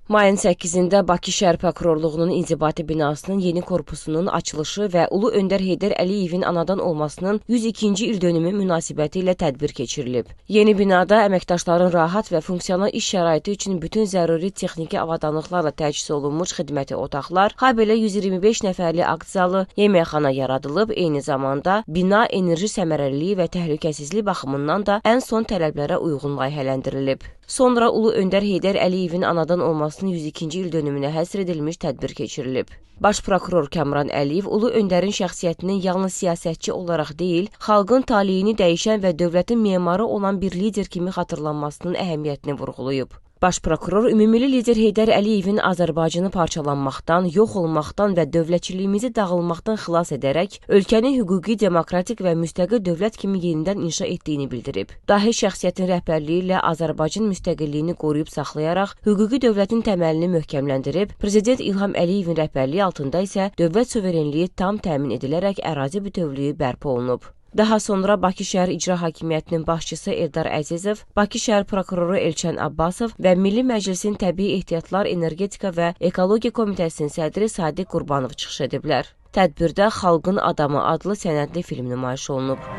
Mayın 8-də Bakı şəhər prokurorluğunun inzibati binasının yeni korpusunun açılışı və Ulu Öndər Heydər Əliyevin anadan olmasının 102-ci il dönümü münasibəti ilə tədbir keçirilib. Yeni binada əməkdaşların rahat və funksional iş şəraiti üçün bütün zəruri texniki avadanlıqlarla təchiz olunmuş xidməti otaqlar, habelə 125 nəfərli akt zalı, yeməkxana yaradılıb, eyni zamanda bina enerji səmərəliliyi və təhlükəsizlik baxımından da ən son tələblərə uyğun layihələndirilib. Sonra Ulu Öndər Heydər Əliyevin anadan olmasının 102-ci il dönümünə həsr edilmiş tədbir keçirilib. Baş prokuror Kamran Əliyev Ulu Öndərin şəxsiyyətinin yalnız siyasətçi olaraq deyil, xalqın taleyini dəyişən və dövlətin memarı olan bir lider kimi xatırlanmasının əhəmiyyətini vurğulayıb. Baş prokuror ümumilli lider Heydər Əliyevin Azərbaycanı parçalanmaqdan, yox olmaqdan və dövlətçiliyimizi dağılmaqdan xilas edərək, ölkəni hüquqi, demokratik və müstəqil dövlət kimi yenidən inşa etdiyini bildirib. Dahi şəxsiyyətin rəhbərliyi ilə Azərbaycan müstəqilliyini qoruyub saxlayaraq, hüquqi dövlətin təməlini möhkəmləndirib, Prezident İlham Əliyevin rəhbərliyi altında isə dövlət suverenliyi tam təmin edilərək ərazi bütövlüyü bərpa olunub. Daha sonra Bakı şəhər İcra Hakimiyyətinin başçısı Eldar Əzizov, Bakı şəhər prokuroru Elçən Abbasov və Milli Məclisin Təbii Ehtiyatlar, Energetika və Ekologiya Komitəsinin sədri Sadiq Qurbanov çıxış ediblər. Tədbirdə Xalqın Adamı adlı sənədli film nümayiş olunub.